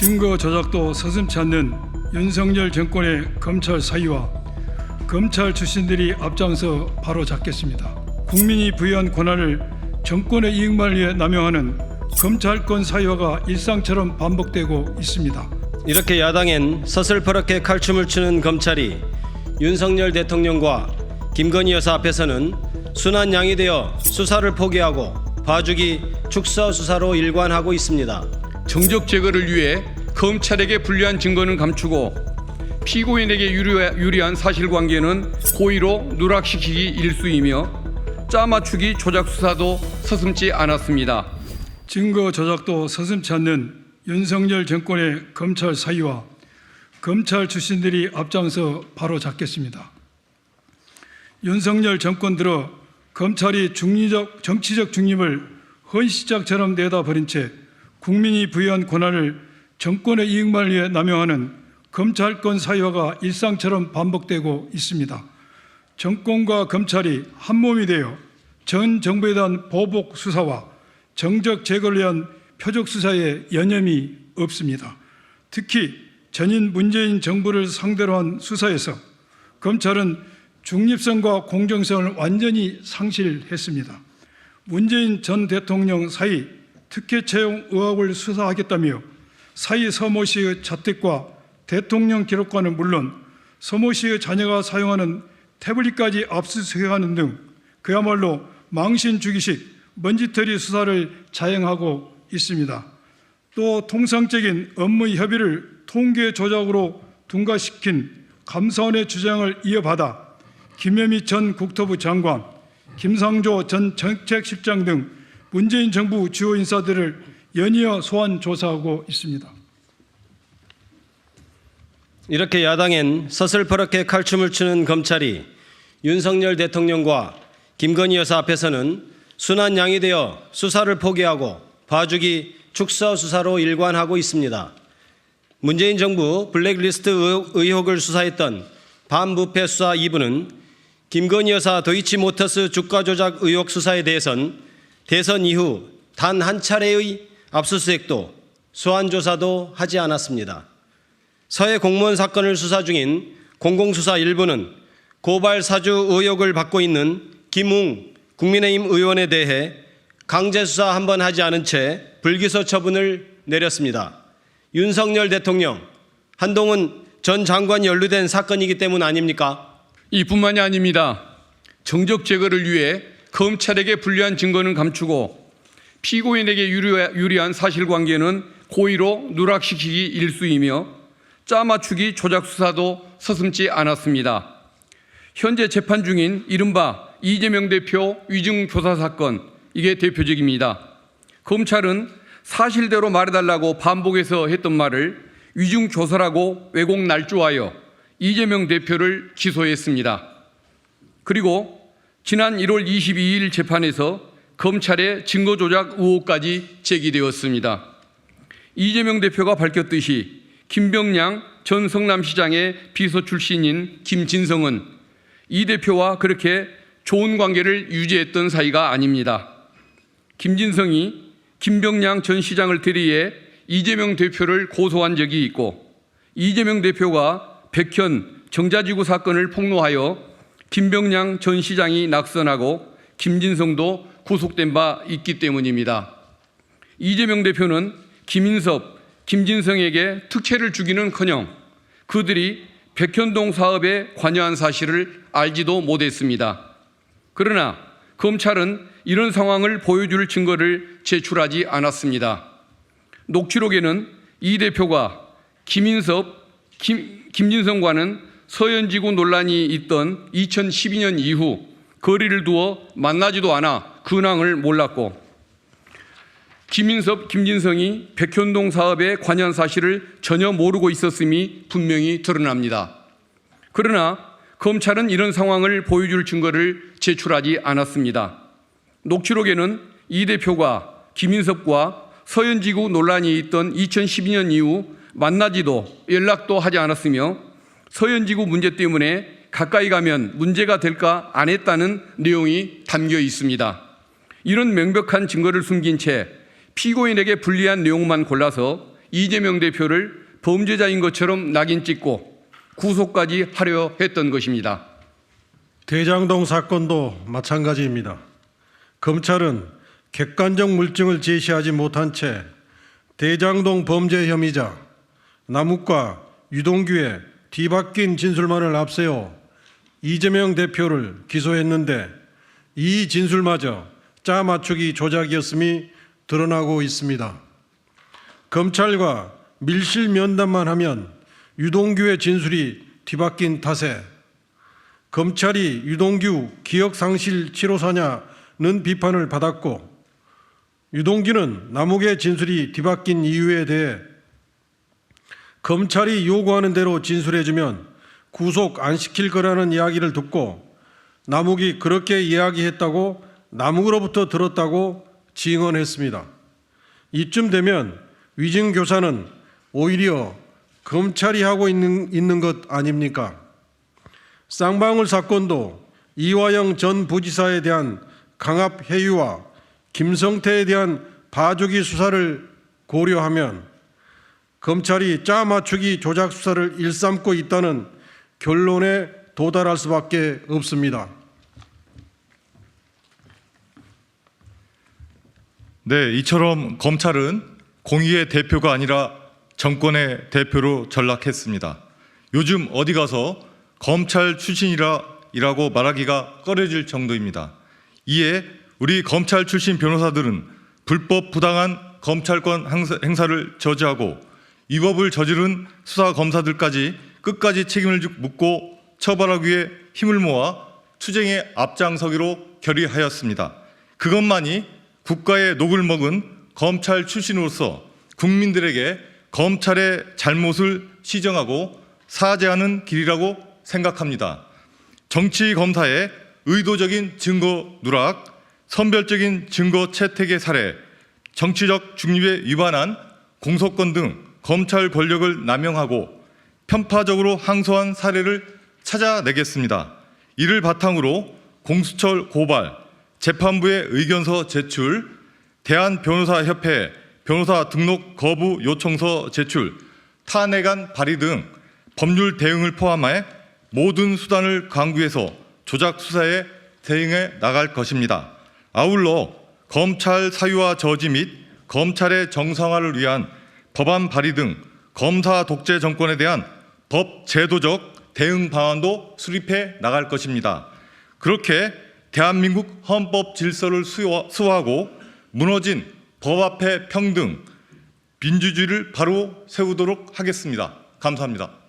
증거 조작도 서슴지 않는 윤석열 정권의 검찰 사위와 검찰 출신들이 앞장서 바로잡겠습니다. 국민이 부여한 권한을 정권의 이익만을 위해 남용하는 검찰권 사유화가 일상처럼 반복되고 있습니다. 이렇게 야당엔 서슬퍼렇게 칼춤을 추는 검찰이 윤석열 대통령과 김건희 여사 앞에서는 순한 양이 되어 수사를 포기하고 봐주기 축소 수사로 일관하고 있습니다. 정적 제거를 위해 검찰에게 불리한 증거는 감추고 피고인에게 유리한 사실관계는 고의로 누락시키기 일쑤이며 짜맞추기 조작 수사도 서슴지 않았습니다. 증거 조작도 서슴지 않는 윤석열 정권의 검찰 사위와 검찰 출신들이 앞장서 바로잡겠습니다. 윤석열 정권 들어 검찰이 정치적 중립을 헌시짝처럼 내다버린 채 국민이 부여한 권한을 정권의 이익만을 위해 남용하는 검찰권 사유화가 일상처럼 반복되고 있습니다. 정권과 검찰이 한몸이 되어 전 정부에 대한 보복 수사와 정적 제거를 위한 표적 수사에 여념이 없습니다. 특히 전임 문재인 정부를 상대로 한 수사에서 검찰은 중립성과 공정성을 완전히 상실했습니다. 문재인 전 대통령 사의 특혜 채용 의혹을 수사하겠다며 사의 서모 씨의 자택과 대통령 기록관은 물론 서모 씨의 자녀가 사용하는 태블릿까지 압수수색하는 등 그야말로 망신주기식 먼지털이 수사를 자행하고 있습니다. 또 통상적인 업무 협의를 통계 조작으로 둔갑시킨 감사원의 주장을 이어받아 김여미 전 국토부 장관, 김상조 전 정책실장 등 문재인 정부 주요 인사들을 연이어 소환 조사하고 있습니다. 이렇게 야당엔 서슬퍼렇게 칼춤을 추는 검찰이 윤석열 대통령과 김건희 여사 앞에서는 순한 양이 되어 수사를 포기하고 봐주기 축소 수사로 일관하고 있습니다. 문재인 정부 블랙리스트 의혹을 수사했던 반부패 수사 2부는 김건희 여사 도이치모터스 주가 조작 의혹 수사에 대해선 대선 이후 단 한 차례의 압수수색도 소환 조사도 하지 않았습니다. 서해 공무원 사건을 수사 중인 공공수사 1부는 고발 사주 의혹을 받고 있는 김웅 국민의힘 의원에 대해 강제 수사 한 번 하지 않은 채 불기소 처분을 내렸습니다. 윤석열 대통령, 한동훈 전 장관이 연루된 사건이기 때문 아닙니까? 이뿐만이 아닙니다. 정적 제거를 위해 검찰에게 불리한 증거는 감추고 피고인에게 유리한 사실관계는 고의로 누락시키기 일쑤이며 짜맞추기 조작 수사도 서슴지 않았습니다. 현재 재판 중인 이른바 이재명 대표 위증조사 사건, 이게 대표적입니다. 검찰은 사실대로 말해달라고 반복해서 했던 말을 위증조사라고 왜곡 날조하여 이재명 대표를 기소했습니다. 그리고 지난 1월 22일 재판에서 검찰의 증거조작 의혹까지 제기되었습니다. 이재명 대표가 밝혔듯이 김병량 전 성남시장의 비서 출신인 김진성은 이 대표와 그렇게 좋은 관계를 유지했던 사이가 아닙니다. 김진성이 김병량 전 시장을 대리해 이재명 대표를 고소한 적이 있고 이재명 대표가 백현 정자지구 사건을 폭로하여 김병량 전 시장이 낙선하고 김진성도 구속된 바 있기 때문입니다. 이재명 대표는 김인섭, 김진성에게 특혜를 주기는커녕 그들이 백현동 사업에 관여한 사실을 알지도 못했습니다. 그러나 검찰은 이런 상황을 보여줄 증거를 제출하지 않았습니다. 녹취록에는 이 대표가 김인섭, 김진성과는 서현지구 논란이 있던 2012년 이후 거리를 두어 만나지도 않아 근황을 몰랐고 김인섭, 김진성이 백현동 사업에 관여한 사실을 전혀 모르고 있었음이 분명히 드러납니다. 그러나 검찰은 이런 상황을 보여줄 증거를 제출하지 않았습니다. 녹취록에는 이 대표가 김인섭과 서현지구 논란이 있던 2012년 이후 만나지도 연락도 하지 않았으며 서현지구 문제 때문에 가까이 가면 문제가 될까 안 했다는 내용이 담겨 있습니다. 이런 명백한 증거를 숨긴 채 피고인에게 불리한 내용만 골라서 이재명 대표를 범죄자인 것처럼 낙인 찍고 구속까지 하려 했던 것입니다. 대장동 사건도 마찬가지입니다. 검찰은 객관적 물증을 제시하지 못한 채 대장동 범죄 혐의자 남욱과 유동규의 뒤바뀐 진술만을 앞세워 이재명 대표를 기소했는데 이 진술마저 짜 맞추기 조작이었음이 드러나고 있습니다. 검찰과 밀실 면담만 하면 유동규의 진술이 뒤바뀐 탓에 검찰이 유동규 기억상실 치료사냐는 비판을 받았고, 유동규는 남욱의 진술이 뒤바뀐 이유에 대해 검찰이 요구하는 대로 진술해주면 구속 안 시킬 거라는 이야기를 듣고 남욱이 그렇게 이야기했다고 남욱으로부터 들었다고 증언했습니다. 이쯤 되면 위증교사는 오히려 검찰이 하고 있는 것 아닙니까? 쌍방울 사건도 이화영 전 부지사에 대한 강압 해유와 김성태에 대한 봐주기 수사를 고려하면 검찰이 짜 맞추기 조작 수사를 일삼고 있다는 결론에 도달할 수밖에 없습니다. 네, 이처럼 검찰은 공의의 대표가 아니라 정권의 대표로 전락했습니다. 요즘 어디 가서 검찰 출신이라고 말하기가 꺼려질 정도입니다. 이에 우리 검찰 출신 변호사들은 불법 부당한 검찰권 행사를 저지하고 위법을 저지른 수사 검사들까지 끝까지 책임을 묻고 처벌하기 위해 힘을 모아 투쟁에 앞장서기로 결의하였습니다. 그것만이 국가의 녹을 먹은 검찰 출신으로서 국민들에게 검찰의 잘못을 시정하고 사죄하는 길이라고 생각합니다. 정치 검사의 의도적인 증거 누락, 선별적인 증거 채택의 사례, 정치적 중립에 위반한 공소권 등 검찰 권력을 남용하고 편파적으로 항소한 사례를 찾아내겠습니다. 이를 바탕으로 공수처 고발, 재판부의 의견서 제출, 대한변호사협회 변호사 등록 거부 요청서 제출, 탄핵안 발의 등 법률 대응을 포함해 모든 수단을 강구해서 조작 수사에 대응해 나갈 것입니다. 아울러 검찰 사유화 저지 및 검찰의 정상화를 위한 법안 발의 등 검사 독재 정권에 대한 법 제도적 대응 방안도 수립해 나갈 것입니다. 그렇게 대한민국 헌법 질서를 수호하고 무너진 법 앞에 평등, 민주주의를 바로 세우도록 하겠습니다. 감사합니다.